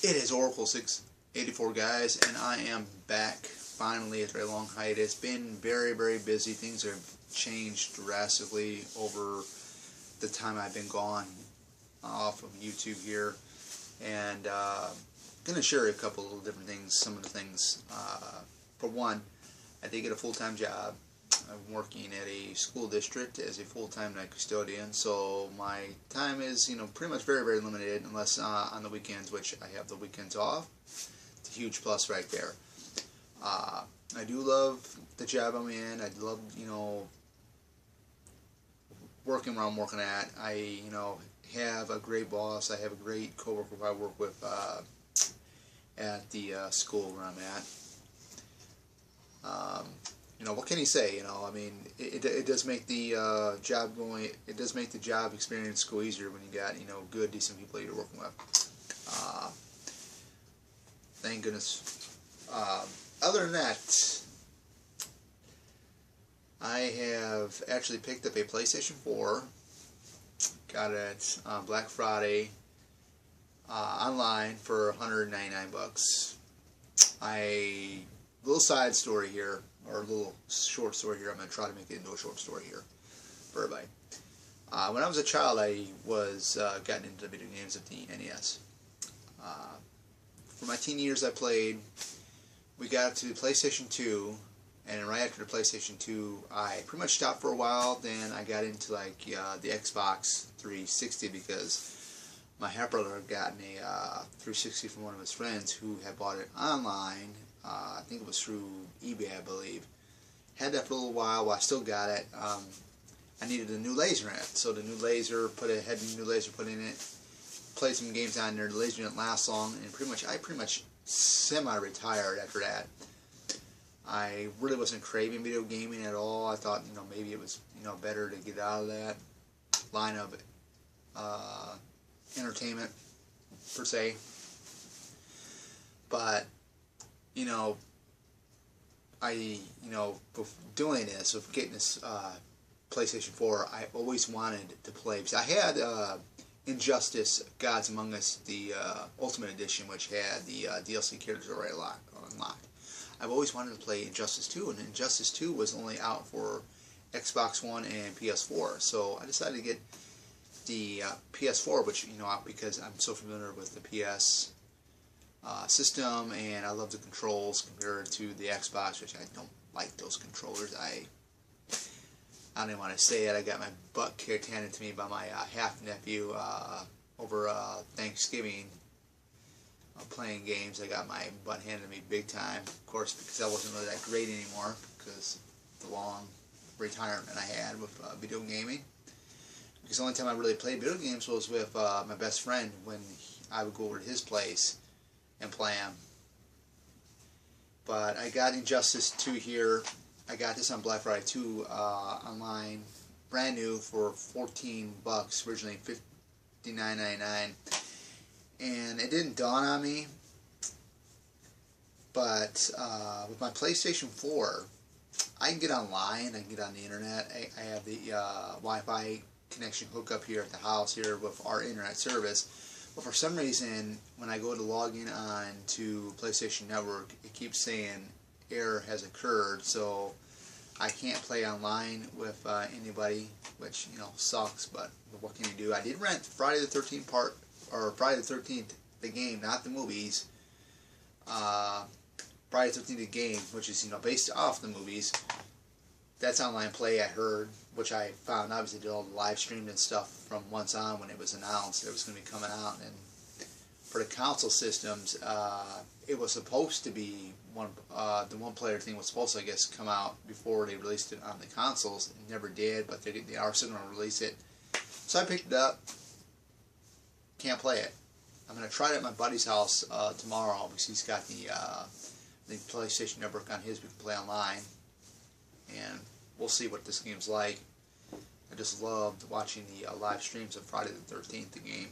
It is Oracle 684 guys, and I am back finally after a long hiatus. Been very busy. Things have changed drastically over the time I've been gone off of YouTube here, and gonna share a couple of different things. Some of the things, for one, I did get a full-time job. I'm working at a school district as a full-time night custodian, so my time is, pretty much very limited, unless on the weekends, which I have the weekends off. It's a huge plus right there. I do love the job I'm in. I love, working where I'm working at. I, have a great boss. I have a great coworker who I work with at the school where I'm at. What can you say? I mean, it does make the job going. It does make the job experience go easier when you got good, decent people you're working with. Thank goodness. Other than that, I have actually picked up a PlayStation 4. Got it on Black Friday online for $199. Little side story here, or a little short story here. I'm going to try to make it into a short story here for everybody. When I was a child, I was gotten into video games of the NES. For my teen years, I played. We got to the PlayStation 2, and right after the PlayStation 2, I pretty much stopped for a while. Then I got into the Xbox 360 because my half brother had gotten a 360 from one of his friends who had bought it online. I think it was through eBay, I believe. Had that for a little while I still got it. I needed a new laser in it, so the new laser had a new laser put in it. Played some games on there. The laser didn't last long, and I pretty much semi-retired after that. I really wasn't craving video gaming at all. I thought maybe it was better to get out of that line of entertainment per se. But doing this, with getting this PlayStation 4, I always wanted to play, because I had Injustice: Gods Among Us, the Ultimate Edition, which had the DLC characters already unlocked. I've always wanted to play Injustice 2, and Injustice 2 was only out for Xbox One and PS4, so I decided to get the PS4, which, because I'm so familiar with the PS system, and I love the controls compared to the Xbox, which I don't like those controllers. I don't even want to say it. I got my butt kicked handed to me by my half-nephew over Thanksgiving playing games. I got my butt handed to me big time, of course, because I wasn't really that great anymore because of the long retirement I had with video gaming. Because the only time I really played video games was with my best friend when I would go over to his place and play them. But I got Injustice 2 here. I got this on Black Friday 2 online, brand new for $14, originally $59.99. And it didn't dawn on me, but with my PlayStation 4, I can get online, I can get on the internet. I have the Wi-Fi connection hookup here at the house here with our internet service. But for some reason, when I go to log in on to PlayStation Network, it keeps saying error has occurred, so I can't play online with anybody, which sucks. But what can you do? I did rent Friday the 13th Friday the 13th, the game, not the movies. Friday the 13th, the game, which is based off the movies. That's online play, I heard, which I found. Obviously did all the live streamed and stuff from once on when it was announced it was going to be coming out. And for the console systems, it was supposed to be the one-player thing was supposed to, I guess, come out before they released it on the consoles. It never did, but they are still going to release it. So I picked it up. Can't play it. I'm going to try it at my buddy's house tomorrow, because he's got the PlayStation Network on his. We can play online, and we'll see what this game's like. I just loved watching the live streams of Friday the 13th, the game.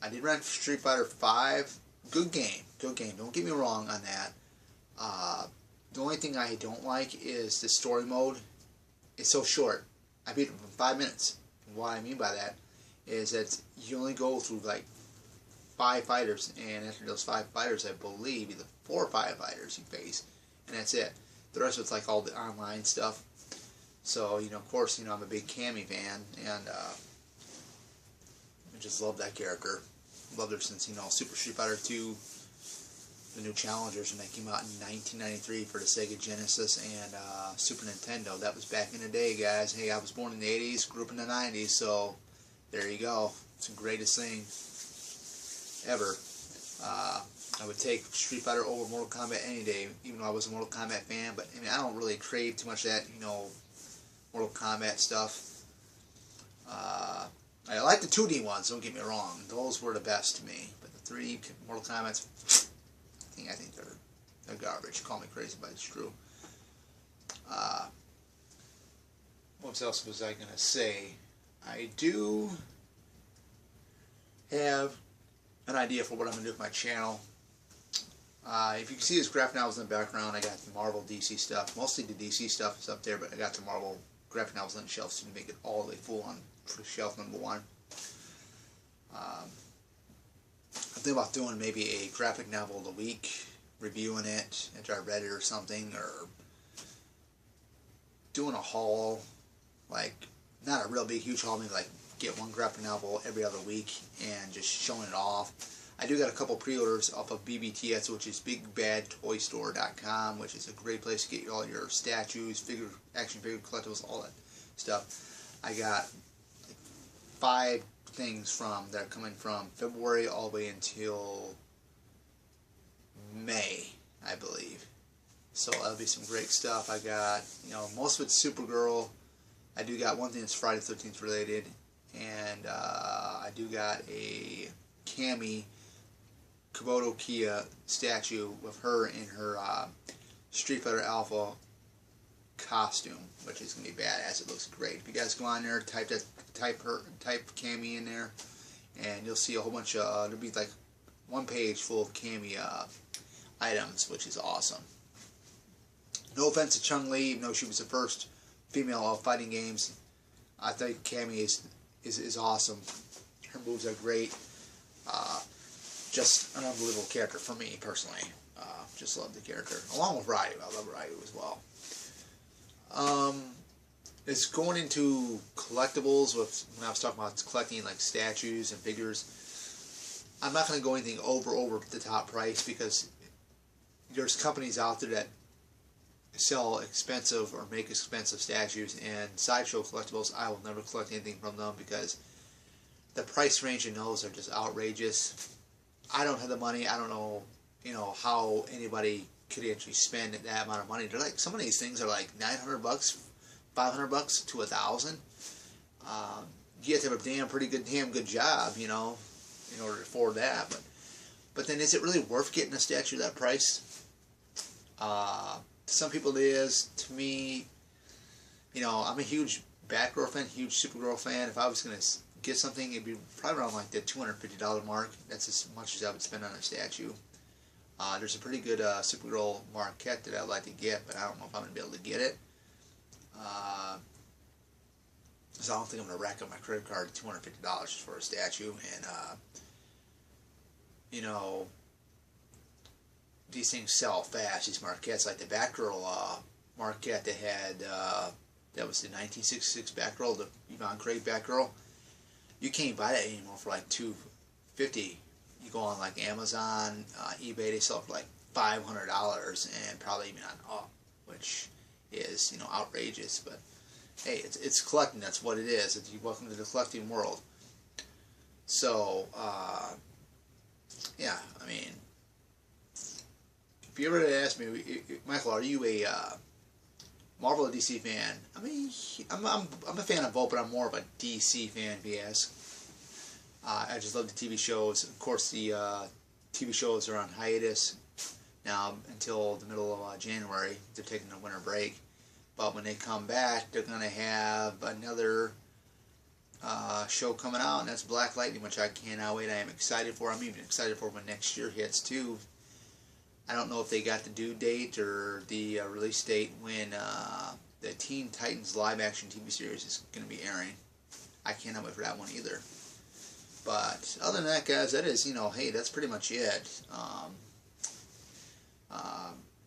I did rent Street Fighter 5. Good game. Good game. Don't get me wrong on that. The only thing I don't like is the story mode. It's so short. I beat it in 5 minutes. And what I mean by that is that you only go through like 5 fighters, and after those 5 fighters, I believe either 4 or 5 fighters you face, and that's it. The rest of it's like all the online stuff. So, you know, of course, you know, I'm a big Cammy fan, and I just love that character. Loved her since, you know, Super Street Fighter 2, the new challengers, when they came out in 1993 for the Sega Genesis and Super Nintendo. That was back in the day, guys. Hey, I was born in the 80s, grew up in the 90s, so there you go. It's the greatest thing ever. I would take Street Fighter over Mortal Kombat any day, even though I was a Mortal Kombat fan. But I mean, I don't really crave too much of that, you know, Mortal Kombat stuff. I like the 2D ones, don't get me wrong. Those were the best to me. But the 3D Mortal Kombats, I think they're garbage. Call me crazy, but it's true. What else was I going to say? I do have an idea for what I'm going to do with my channel. If you can see these graphic novels in the background, I got the Marvel DC stuff. Mostly the DC stuff is up there, but I got the Marvel graphic novels on the shelf to make it all the way full on for shelf number 1. I'm thinking about doing maybe a graphic novel of the week, reviewing it after I read it or something, or doing a haul, like not a real big huge haul, maybe like get one graphic novel every other week and just showing it off. I do got a couple pre-orders off of BBTS, which is BigBadToyStore.com, which is a great place to get all your statues, action figure collectibles, all that stuff. I got like 5 things from that are coming from February all the way until May, I believe. So that'll be some great stuff. I got, you know, most of it's Supergirl. I do got one thing that's Friday the 13th related, and I do got a Cammy Kabuto Kia statue with her in her Street Fighter Alpha costume, which is gonna be badass. It looks great. If you guys go on there, type Cammy in there, and you'll see a whole bunch of there'll be like one page full of Cammy items, which is awesome. No offense to Chun-Li, even though she was the first female fighting games, I think Cammy is awesome. Her moves are great. Just an unbelievable character for me personally. Just love the character, along with Ryu. I love Ryu as well. It's going into collectibles. When I was talking about collecting like statues and figures, I'm not going to go anything over the top price, because there's companies out there that sell expensive or make expensive statues, and Sideshow Collectibles, I will never collect anything from them because the price range in those are just outrageous. I don't have the money. I don't know, you know, how anybody could actually spend that amount of money. They're like, some of these things are like $900, $500 to $1,000. You have to have a damn good job, you know, in order to afford that. But then, is it really worth getting a statue at that price? To some people it is. To me, you know, I'm a huge Batgirl fan, huge Supergirl fan. If I was going to get something, it'd be probably around like the $250 mark. That's as much as I would spend on a statue. There's a pretty good Supergirl Marquette that I'd like to get, but I don't know if I'm going to be able to get it. So I don't think I'm going to rack up my credit card to $250 for a statue. And, you know, these things sell fast, these Marquettes, like the Batgirl Marquette they had, that was the 1966 Batgirl, the Yvonne Craig Batgirl. You can't buy that anymore for like $250. You go on like Amazon, eBay, they sell it for like $500 and probably even on up, which is, you know, outrageous. But hey, it's collecting. That's what it is. Welcome to the collecting world. So yeah, I mean, if you ever ask me, Michael, are you a Marvel or DC fan? I mean, I'm a fan of both, but I'm more of a DC fan, if you ask. I just love the TV shows. Of course, the TV shows are on hiatus now until the middle of January. They're taking a winter break. But when they come back, they're going to have another show coming out, and that's Black Lightning, which I cannot wait. I am excited for. I'm even excited for when next year hits, too. I don't know if they got the due date or the release date when the Teen Titans live-action TV series is going to be airing. I cannot wait for that one either. But other than that, guys, that is, hey, that's pretty much it.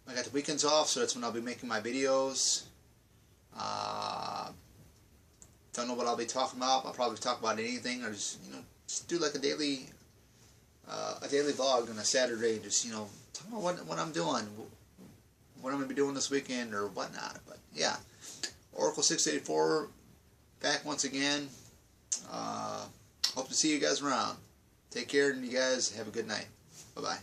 I got the weekends off, so that's when I'll be making my videos. Don't know what I'll be talking about. I'll probably talk about anything, or just do like a daily vlog on a Saturday. Just talk about what I'm doing, what I'm gonna be doing this weekend or whatnot. But yeah, Oracle 684 back once again. Hope to see you guys around. Take care, and you guys have a good night. Bye bye.